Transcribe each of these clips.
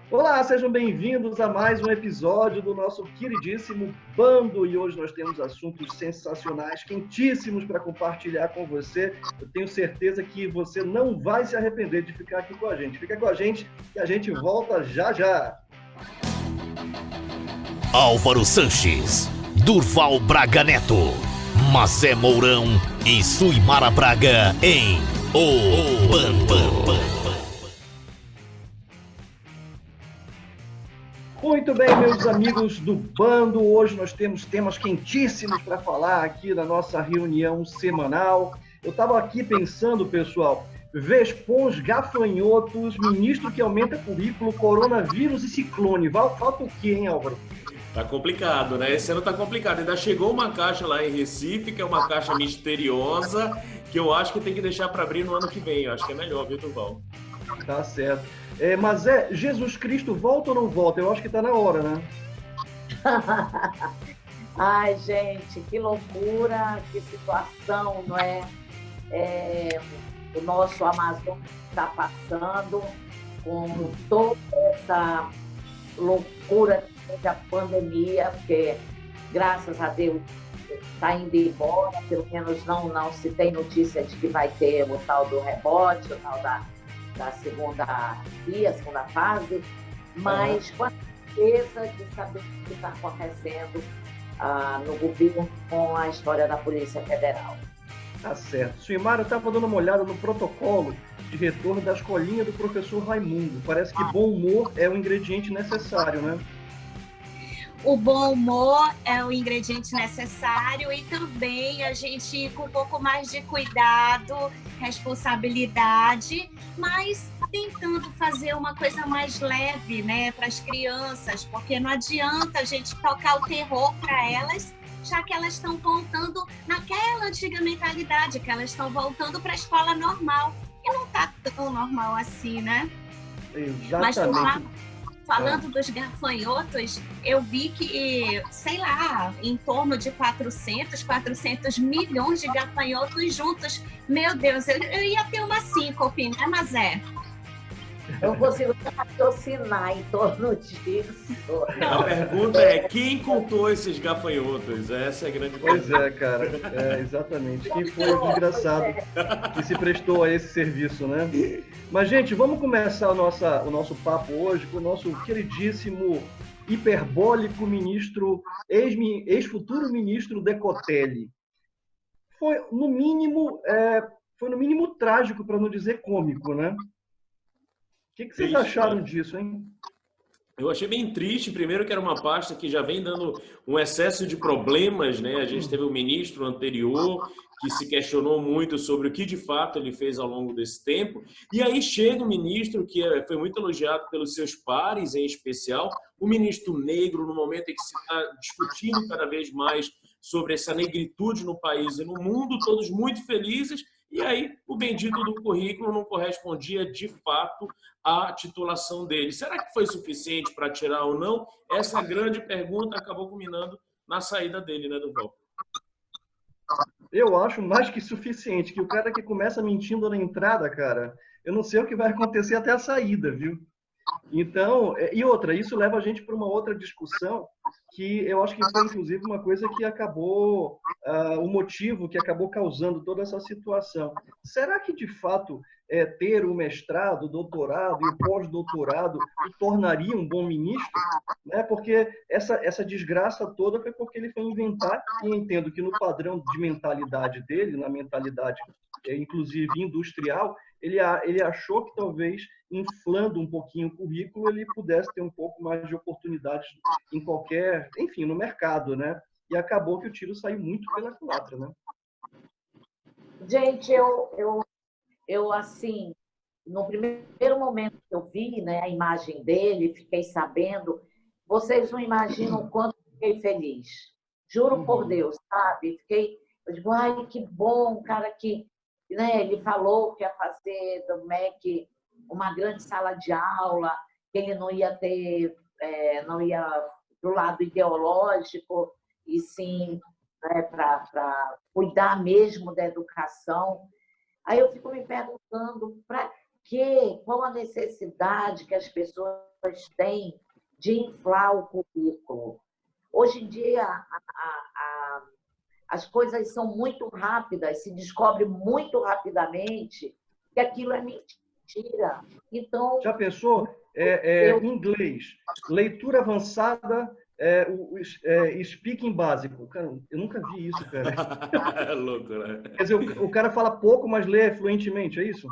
Olá, sejam bem-vindos a mais um episódio do nosso queridíssimo Bando. E hoje nós temos assuntos sensacionais, quentíssimos para compartilhar com você. Eu tenho certeza que você não vai se arrepender de ficar aqui com a gente. Fica com a gente que a gente volta já já. Álvaro Sanches, Durval Braga Neto, Mazé Mourão e Suimara Braga em O Bando. Muito bem, meus amigos do Bando, hoje nós temos temas quentíssimos para falar aqui na nossa reunião semanal. Eu estava aqui pensando, pessoal, Vespons, gafanhotos, ministro que aumenta currículo, coronavírus e ciclone. Falta o quê, hein, Álvaro? Tá complicado, né? Esse ano tá complicado. Ainda chegou uma caixa lá em Recife, que é uma caixa misteriosa, que eu acho que tem que deixar para abrir no ano que vem. Eu acho que é melhor, viu, Durval? Tá certo. Mas Jesus Cristo volta ou não volta? Eu acho que tá na hora, né? Ai, gente, que loucura, que situação, não é? O nosso Amazonas está passando com toda essa loucura da pandemia, porque, graças a Deus, está indo embora, pelo menos não se tem notícia de que vai ter o tal do rebote, o tal da segunda fase, mas com a certeza de saber o que está acontecendo no governo com a história da Polícia Federal. Tá certo. Suimara, eu estava dando uma olhada no protocolo de retorno da escolinha do professor Raimundo. Parece que bom humor é o ingrediente necessário, né? O bom humor é o ingrediente necessário e também a gente com um pouco mais de cuidado, responsabilidade, mas tentando fazer uma coisa mais leve, né, para as crianças, porque não adianta a gente tocar o terror para elas, já que elas estão voltando naquela antiga mentalidade, que elas estão voltando para a escola normal, e não está tão normal assim, né? Exatamente. Mas, falando dos gafanhotos, eu vi que, sei lá, em torno de 400 milhões de gafanhotos juntos. Meu Deus, eu ia ter uma síncope, né, Mazé? Eu consigo raciocinar em torno disso. A pergunta é, quem contou esses gafanhotos? Essa é a grande pergunta. Pois é, cara. Exatamente. Quem foi o desgraçado que se prestou a esse serviço, né? Mas, gente, vamos começar o nosso papo hoje com o nosso queridíssimo, hiperbólico ministro, ex-futuro ministro Decotelli. Foi, no mínimo, trágico, para não dizer cômico, né? O que vocês acharam disso, hein? Eu achei bem triste, primeiro que era uma pasta que já vem dando um excesso de problemas, né? A gente teve um ministro anterior que se questionou muito sobre o que de fato ele fez ao longo desse tempo, e aí chega um ministro que foi muito elogiado pelos seus pares, em especial, o ministro negro, no momento em que se está discutindo cada vez mais sobre essa negritude no país e no mundo, todos muito felizes, e aí o bendito do currículo não correspondia de fato à titulação dele. Será que foi suficiente para tirar ou não? Essa grande pergunta acabou culminando na saída dele, né, Durval? Eu acho mais que suficiente, que o cara que começa mentindo na entrada, cara, eu não sei o que vai acontecer até a saída, viu? Então, e outra, isso leva a gente para uma outra discussão que eu acho que foi, inclusive, uma coisa que acabou, o motivo que acabou causando toda essa situação. Será que, de fato, ter o mestrado, o doutorado e o pós-doutorado o tornaria um bom ministro? Né? Porque essa desgraça toda foi porque ele foi inventar, e eu entendo que no padrão de mentalidade dele, na mentalidade, inclusive, industrial, ele achou que talvez inflando um pouquinho o currículo ele pudesse ter um pouco mais de oportunidades em qualquer, enfim, no mercado, né? E acabou que o tiro saiu muito pela culatra, né? Gente, eu assim, no primeiro momento que eu vi, né, a imagem dele, fiquei sabendo, vocês não imaginam o quanto fiquei feliz. Juro por Deus, sabe? Eu digo, ai, que bom, o cara que, né, ele falou que ia fazer do MEC uma grande sala de aula, que ele não ia ter, não ia do lado ideológico, e sim, né, para cuidar mesmo da educação. Aí eu fico me perguntando para quê? Qual a necessidade que as pessoas têm de inflar o currículo. Hoje em dia, as coisas são muito rápidas, se descobre muito rapidamente que aquilo é mentira. Então, já pensou? Inglês, leitura avançada, speaking básico. Cara, eu nunca vi isso, cara. É louco, né? Quer dizer, o cara fala pouco, mas lê fluentemente, é isso?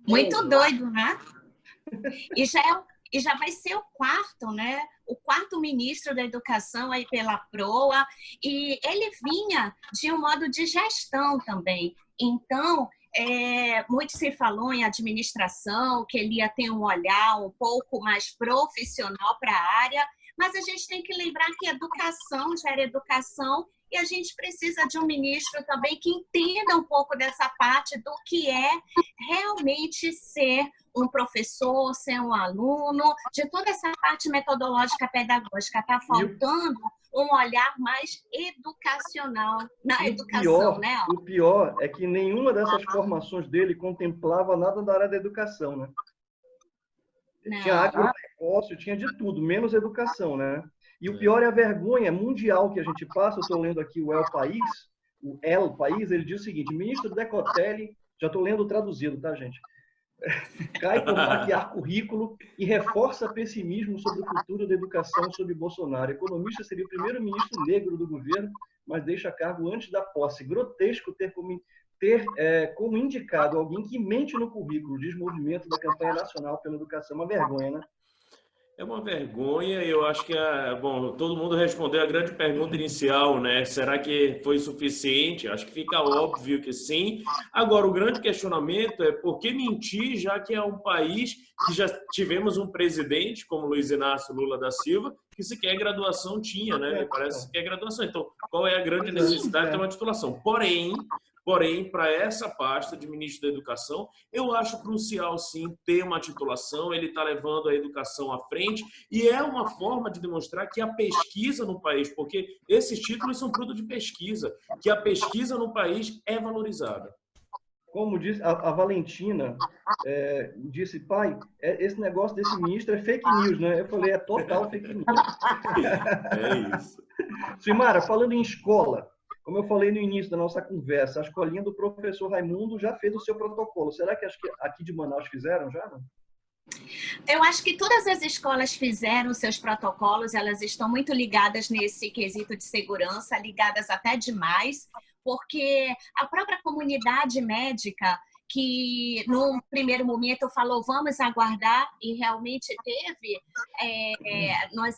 Muito doido, né? E já vai ser o quarto, né? O quarto ministro da Educação aí pela PROA, e ele vinha de um modo de gestão também. Então, muito se falou em administração, que ele ia ter um olhar um pouco mais profissional para a área, mas a gente tem que lembrar que educação gera educação e a gente precisa de um ministro também que entenda um pouco dessa parte do que é realmente ser um professor, ser um aluno, de toda essa parte metodológica pedagógica. Está faltando um olhar mais educacional na educação, né? O pior é que nenhuma dessas formações dele contemplava nada da área da educação, né? Não. Tinha agronegócio, tinha de tudo, menos educação, né? E o pior é a vergonha mundial que a gente passa. Eu estou lendo aqui o El País, ele diz o seguinte: ministro Decotelli, já estou lendo traduzido, tá, gente? Cai por maquiar currículo e reforça pessimismo sobre o futuro da educação sob Bolsonaro. Economista seria o primeiro ministro negro do governo, mas deixa cargo antes da posse. Grotesco ter como indicado alguém que mente no currículo, diz movimento da campanha nacional pela educação. Uma vergonha, né? É uma vergonha, eu acho que bom, todo mundo respondeu a grande pergunta inicial, né? Será que foi suficiente? Acho que fica óbvio que sim. Agora, o grande questionamento é por que mentir, já que é um país que já tivemos um presidente, como Luiz Inácio Lula da Silva, que sequer graduação tinha, né? Me parece que é graduação. Então, qual é a grande necessidade de ter uma titulação? Porém, para essa pasta de ministro da Educação, eu acho crucial, sim, ter uma titulação. Ele está levando a educação à frente e é uma forma de demonstrar que a pesquisa no país, porque esses títulos são fruto de pesquisa, que a pesquisa no país é valorizada. Como disse a Valentina, disse: pai, esse negócio desse ministro é fake news, né? Eu falei: é total fake news. É isso. Suimara, falando em escola, como eu falei no início da nossa conversa, a escolinha do professor Raimundo já fez o seu protocolo. Será que aqui de Manaus fizeram já? Não? Eu acho que todas as escolas fizeram seus protocolos, elas estão muito ligadas nesse quesito de segurança, ligadas até demais, porque a própria comunidade médica, que no primeiro momento falou vamos aguardar, e realmente teve, nós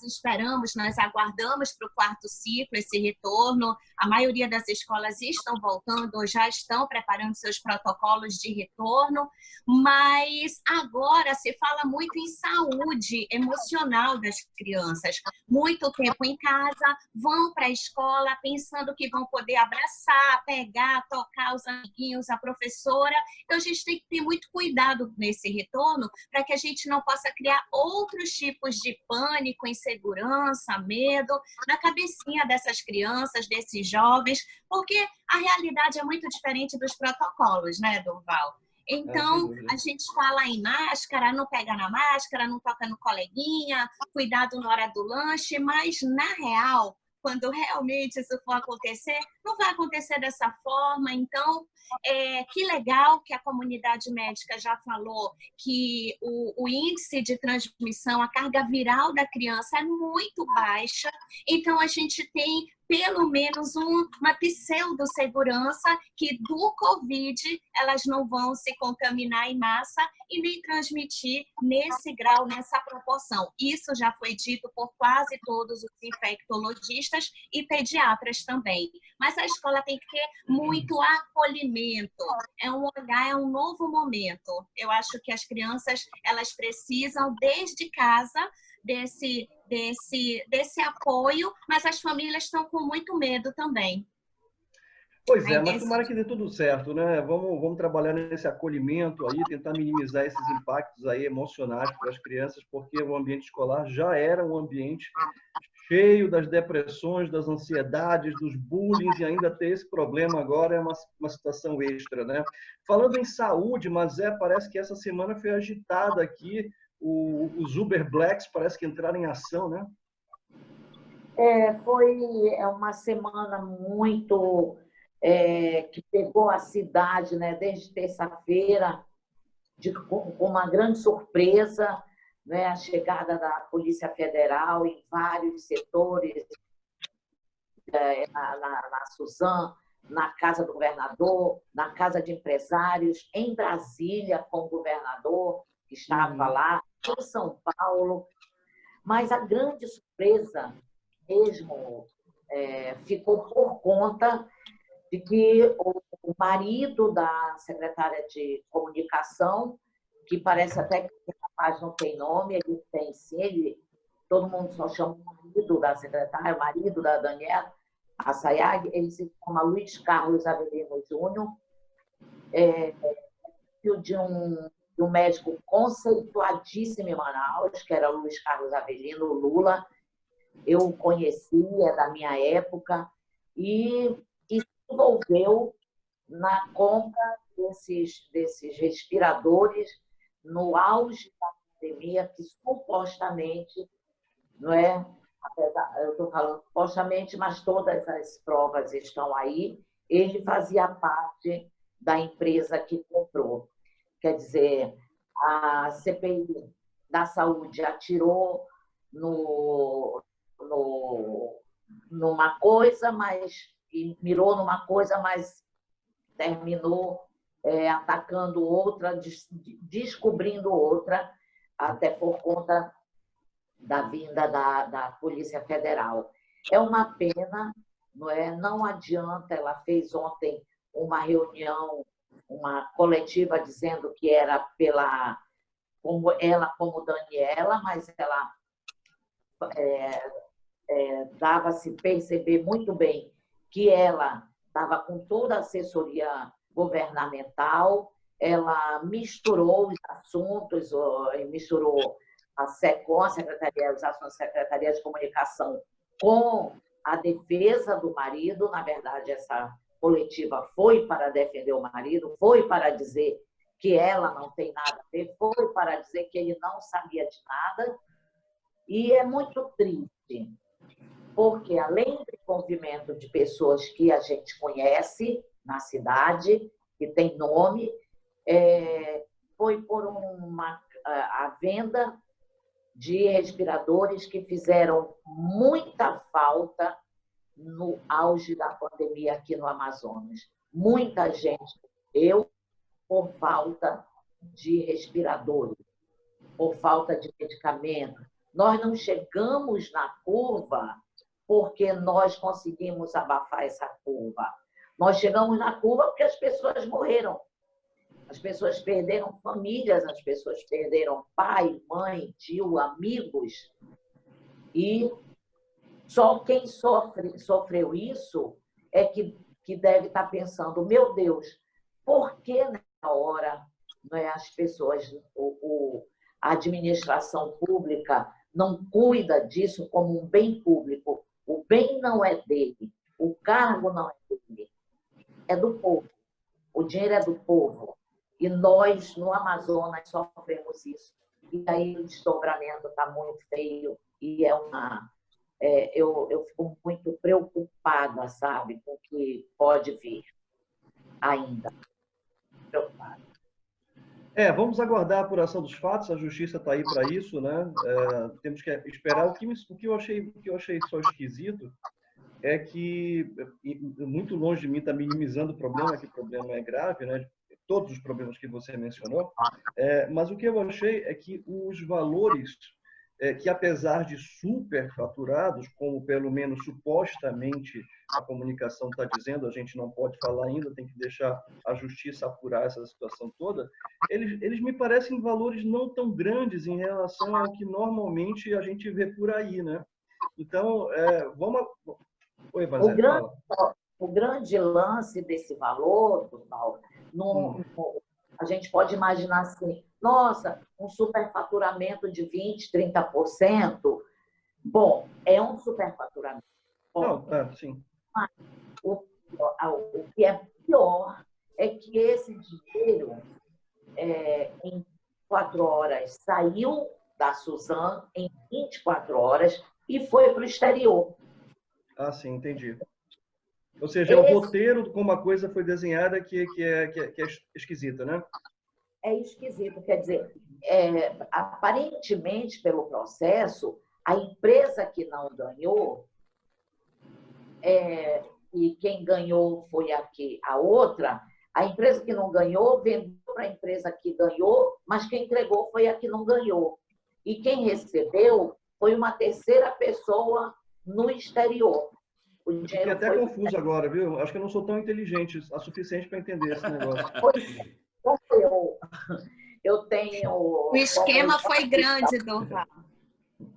aguardamos para o quarto ciclo esse retorno. A maioria das escolas estão voltando ou já estão preparando seus protocolos de retorno, mas agora se fala muito em saúde emocional das crianças. Muito tempo em casa, vão para a escola pensando que vão poder abraçar, pegar, tocar os amiguinhos, a professora. Então, a gente tem que ter muito cuidado nesse retorno para que a gente não possa criar outros tipos de pânico, insegurança, medo na cabecinha dessas crianças, desses jovens, porque a realidade é muito diferente dos protocolos, né, Durval? Então, a gente fala em máscara, não pega na máscara, não toca no coleguinha, cuidado na hora do lanche, mas, na real, quando realmente isso for acontecer, não vai acontecer dessa forma. Então, que legal que a comunidade médica já falou que o índice de transmissão, a carga viral da criança é muito baixa. Então, a gente tem pelo menos uma pseudo-segurança que do Covid elas não vão se contaminar em massa e nem transmitir nesse grau, nessa proporção. Isso já foi dito por quase todos os infectologistas e pediatras também. Mas a escola tem que ter muito acolhimento. É um olhar, é um novo momento. Eu acho que as crianças, elas precisam, desde casa, desse apoio, mas as famílias estão com muito medo também. Pois é, mas tomara que dê tudo certo, né? Vamos trabalhar nesse acolhimento aí, tentar minimizar esses impactos aí emocionais para as crianças, porque o ambiente escolar já era um ambiente cheio das depressões, das ansiedades, dos bullying, e ainda ter esse problema agora é uma situação extra, né? Falando em saúde, mas parece que essa semana foi agitada aqui os Uber Blacks parece que entraram em ação, né? Foi uma semana muito que pegou a cidade, né, desde terça-feira, com uma grande surpresa, né, a chegada da Polícia Federal em vários setores, na Suzano, na Casa do Governador, na Casa de Empresários, em Brasília, com o governador, que estava lá, em São Paulo. Mas a grande surpresa mesmo ficou por conta de que o marido da secretária de comunicação, que parece até que o rapaz não tem nome, ele tem sim, todo mundo só chama o marido da secretária, o marido da Daniela Assayag, ele se chama Luiz Carlos Avelino Júnior, filho de um médico conceituadíssimo em Manaus, que era Luiz Carlos Avelino Lula. Eu o conheci, é da minha época, e se envolveu na compra desses respiradores no auge da pandemia, que supostamente, não é? Eu estou falando supostamente, mas todas as provas estão aí. Ele fazia parte da empresa que comprou. Quer dizer, a CPI da Saúde atirou numa coisa, e mirou numa coisa, mas terminou atacando outra, descobrindo outra, até por conta da vinda da Polícia Federal. É uma pena, não é? Não adianta, ela fez ontem uma reunião, uma coletiva dizendo que era como Daniela, mas ela dava-se perceber muito bem que ela estava com toda a assessoria governamental, ela misturou os assuntos, misturou a SECOM, a Secretaria de Comunicação, com a defesa do marido. Na verdade, essa coletiva foi para defender o marido, foi para dizer que ela não tem nada a ver, foi para dizer que ele não sabia de nada. E é muito triste, porque além do envolvimento de pessoas que a gente conhece na cidade, que tem nome, foi por a venda de respiradores que fizeram muita falta no auge da pandemia aqui no Amazonas. Muita gente morreu por falta de respiradores, por falta de medicamento. Nós não chegamos na curva porque nós conseguimos abafar essa curva. Nós chegamos na curva porque as pessoas morreram. As pessoas perderam famílias, as pessoas perderam pai, mãe, tio, amigos. E só quem sofreu isso é que deve estar pensando, meu Deus, por que nessa hora, né, as pessoas, a administração pública não cuida disso como um bem público? O bem não é dele, o cargo não é dele, é do povo. O dinheiro é do povo. E nós, no Amazonas, sofremos isso. E aí o desdobramento está muito feio e eu fico muito preocupada, sabe, com o que pode vir ainda. Preocupada. Vamos aguardar a apuração dos fatos, a justiça está aí para isso, né? Temos que esperar. O que eu achei só esquisito é que, muito longe de mim, está minimizando o problema, que o problema é grave, né? Todos os problemas que você mencionou, mas o que eu achei é que os valores, que apesar de superfaturados, como pelo menos supostamente a comunicação está dizendo, a gente não pode falar ainda, tem que deixar a justiça apurar essa situação toda, eles me parecem valores não tão grandes em relação ao que normalmente a gente vê por aí, né? Então, vamos... Oi, Vazé, fala. O grande lance desse valor, Paulo, a gente pode imaginar assim, nossa, um superfaturamento de 20%, 30%. Bom, é um superfaturamento. Bom, sim. Mas o que é pior é que esse dinheiro, em 4 horas, saiu da Suzano em 24 horas e foi para o exterior. Ah, sim, entendi. Ou seja, é o roteiro como a coisa foi desenhada que é esquisita, né? É esquisito, quer dizer, aparentemente, pelo processo, a empresa que não ganhou, e quem ganhou foi a outra, a empresa que não ganhou vendeu para a empresa que ganhou, mas quem entregou foi a que não ganhou. E quem recebeu foi uma terceira pessoa no exterior. Eu fiquei até confuso agora, viu? Acho que eu não sou tão inteligente o suficiente para entender esse negócio. Eu tenho... O esquema foi grande, Durval.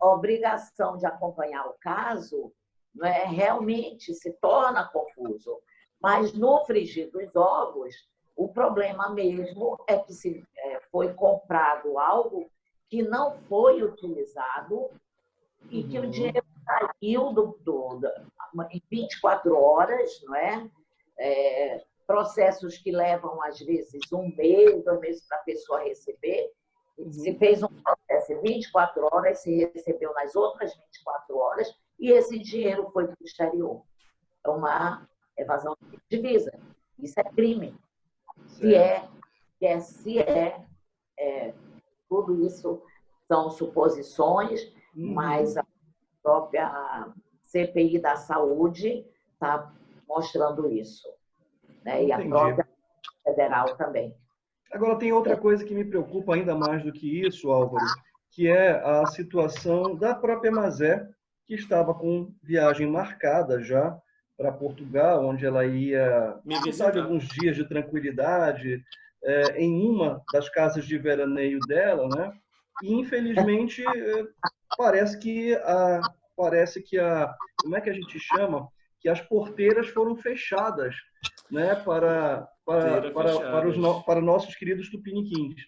Obrigação de acompanhar o caso, né, realmente se torna confuso. Mas no frigir dos ovos, o problema mesmo é que foi comprado algo que não foi utilizado e que o dinheiro saiu em 24 horas, não é? Processos que levam, às vezes, 1 mês, 2 meses para a pessoa receber. Se fez um processo em 24 horas, se recebeu nas outras 24 horas, e esse dinheiro foi para o exterior. É uma evasão de divisa. Isso é crime. Tudo isso são suposições, mas a própria CPI da saúde está mostrando isso. Né? E a própria federal também. Agora, tem outra coisa que me preocupa ainda mais do que isso, Álvaro, que é a situação da própria Mazé, que estava com viagem marcada já para Portugal, onde ela ia precisar de alguns dias de tranquilidade em uma das casas de veraneio dela, né? E, infelizmente, parece que como é que a gente chama? Que as porteiras foram fechadas, né? Para nossos queridos tupiniquins.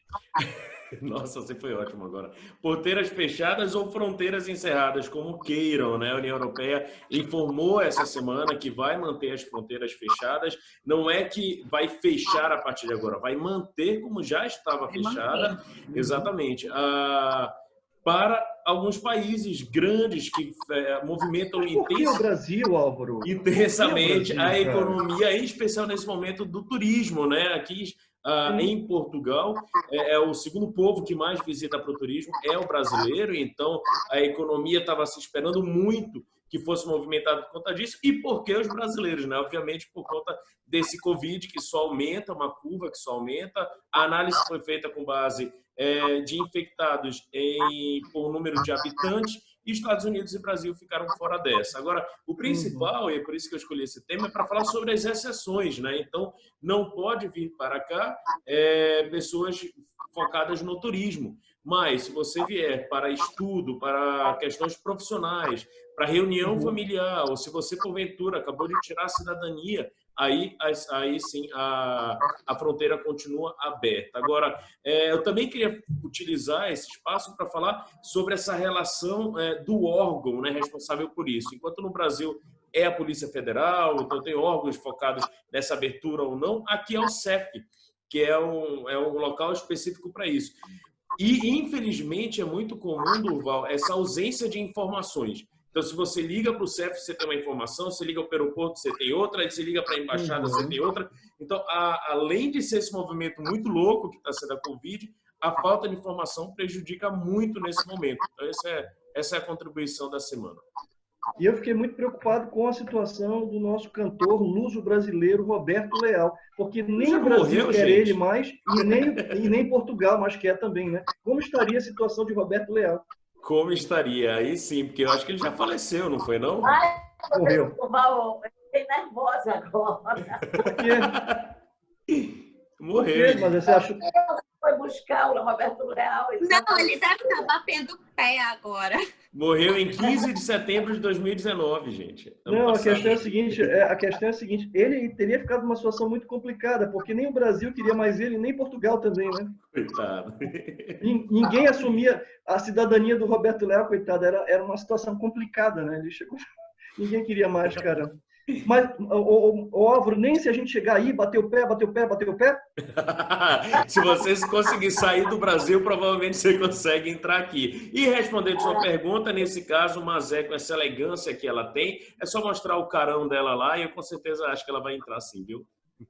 Nossa, você foi ótimo agora. Porteiras fechadas ou fronteiras encerradas, como queiram, né? A União Europeia informou essa semana que vai manter as fronteiras fechadas. Não é que vai fechar a partir de agora, vai manter como já estava fechada. Exatamente. Para alguns países grandes que movimentam Por que o Brasil, Álvaro? intensamente Brasil, a economia, em especial nesse momento do turismo, né? Aqui em Portugal, é o segundo povo que mais visita para o turismo, é o brasileiro, então a economia estava se esperando muito que fosse movimentado por conta disso, e por que os brasileiros, né? Obviamente por conta desse Covid que só aumenta, uma curva que só aumenta. A análise foi feita com base de infectados por número de habitantes, e Estados Unidos e Brasil ficaram fora dessa. Agora, o principal, e é por isso que eu escolhi esse tema, é para falar sobre as exceções, né? Então, não pode vir para cá pessoas focadas no turismo, mas se você vier para estudo, para questões profissionais, para reunião familiar, ou se você, porventura, acabou de tirar a cidadania, aí sim a fronteira continua aberta. Agora, eu também queria utilizar esse espaço para falar sobre essa relação do órgão, né, responsável por isso. Enquanto no Brasil é a Polícia Federal, então tem órgãos focados nessa abertura ou não, aqui é o CEF, que é um local específico para isso. E, infelizmente, é muito comum, Durval, essa ausência de informações. Então, se você liga para o CEF, você tem uma informação, se liga para o aeroporto, você tem outra, aí você liga para a embaixada, você tem outra. Então, além de ser esse movimento muito louco que está sendo a Covid, a falta de informação prejudica muito nesse momento. Então, essa é a contribuição da semana. E eu fiquei muito preocupado com a situação do nosso cantor luso-brasileiro Roberto Leal, porque nem o Brasil quer ele mais e nem Portugal mais quer também, né? Como estaria a situação de Roberto Leal? Como estaria? Aí sim, porque eu acho que ele já faleceu, não foi, não? Ai, morreu. Eu fiquei nervosa agora. Por quê? Morreu. Por quê? Mas você acha... Foi buscar o Roberto Leal. Não, ele deve estar batendo pé agora. Morreu em 15 de setembro de 2019, gente. Não, a questão é a seguinte, ele teria ficado numa situação muito complicada, porque nem o Brasil queria mais ele, nem Portugal também, né? Coitado. Ninguém assumia a cidadania do Roberto Leal, coitado, era uma situação complicada, né? Ele chegou... Ninguém queria mais, cara. Mas, Álvaro, nem se a gente chegar aí, bater o pé. Se você conseguir sair do Brasil, provavelmente você consegue entrar aqui. E respondendo sua pergunta, nesse caso, Mazé, com essa elegância que ela tem, é só mostrar o carão dela lá e eu com certeza acho que ela vai entrar sim, viu?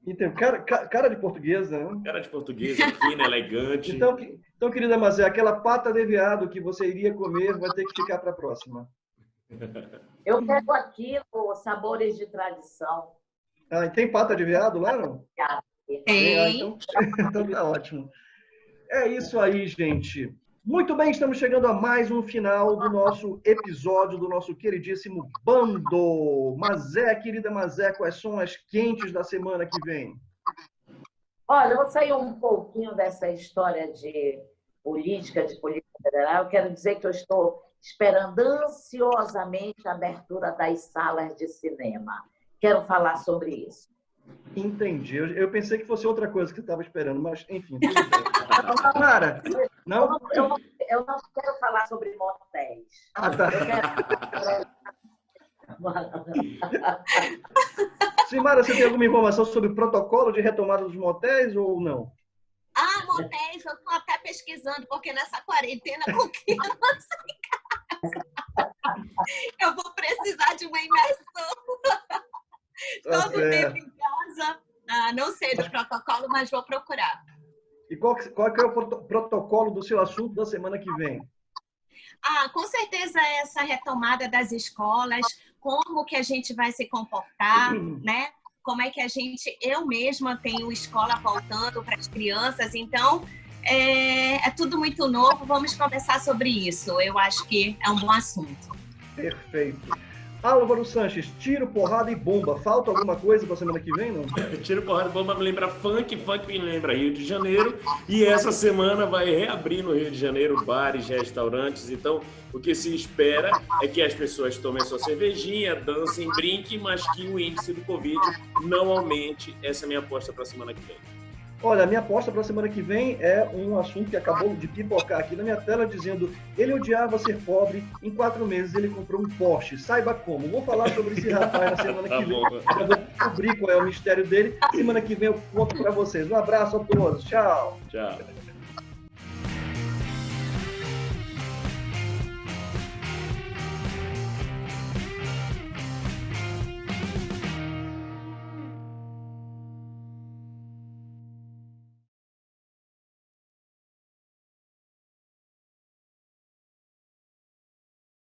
Então, cara de portuguesa, né? Cara de portuguesa, fina, elegante. Então, querida Mazé, aquela pata de veado que você iria comer vai ter que ficar para a próxima. Eu pego aqui os sabores de tradição. Ah, e tem pata de veado lá, não? Tem. Então tá ótimo. É isso aí, gente. Muito bem, estamos chegando a mais um final do nosso episódio, do nosso queridíssimo Bando. Mazé, querida Mazé, quais são as quentes da semana que vem? Olha, eu vou sair um pouquinho dessa história de política federal. Eu quero dizer que eu estou esperando ansiosamente a abertura das salas de cinema. Quero falar sobre isso. Entendi. Eu pensei que fosse outra coisa que você estava esperando, mas enfim. Tudo bem. Mara, não? Eu não quero falar sobre motéis. Ah, tá. Simara, você tem alguma informação sobre o protocolo de retomada dos motéis ou não? Ah, motéis, eu estou até pesquisando, porque nessa quarentena com criança em casa, eu vou precisar de uma imersão. Todo tempo em casa. Não sei do protocolo, mas vou procurar. E qual que é o protocolo do seu assunto da semana que vem? Com certeza essa retomada das escolas, como que a gente vai se comportar, né? Como é que eu mesma tenho escola voltando para as crianças, então é tudo muito novo, vamos conversar sobre isso, eu acho que é um bom assunto. Perfeito. Álvaro Sanches, tiro, porrada e bomba. Falta alguma coisa para a semana que vem, não? Tiro, porrada e bomba me lembra funk me lembra Rio de Janeiro. E essa semana vai reabrir no Rio de Janeiro bares, restaurantes. Então, o que se espera é que as pessoas tomem sua cervejinha, dancem, brinquem, mas que o índice do Covid não aumente. Essa é a minha aposta para a semana que vem. Olha, a minha aposta para a semana que vem é um assunto que acabou de pipocar aqui na minha tela, dizendo ele odiava ser pobre, em 4 meses ele comprou um Porsche. Saiba como. Vou falar sobre esse rapaz na semana que vem. Eu vou descobrir qual é o mistério dele. Semana que vem eu conto para vocês. Um abraço a todos. Tchau. Tchau.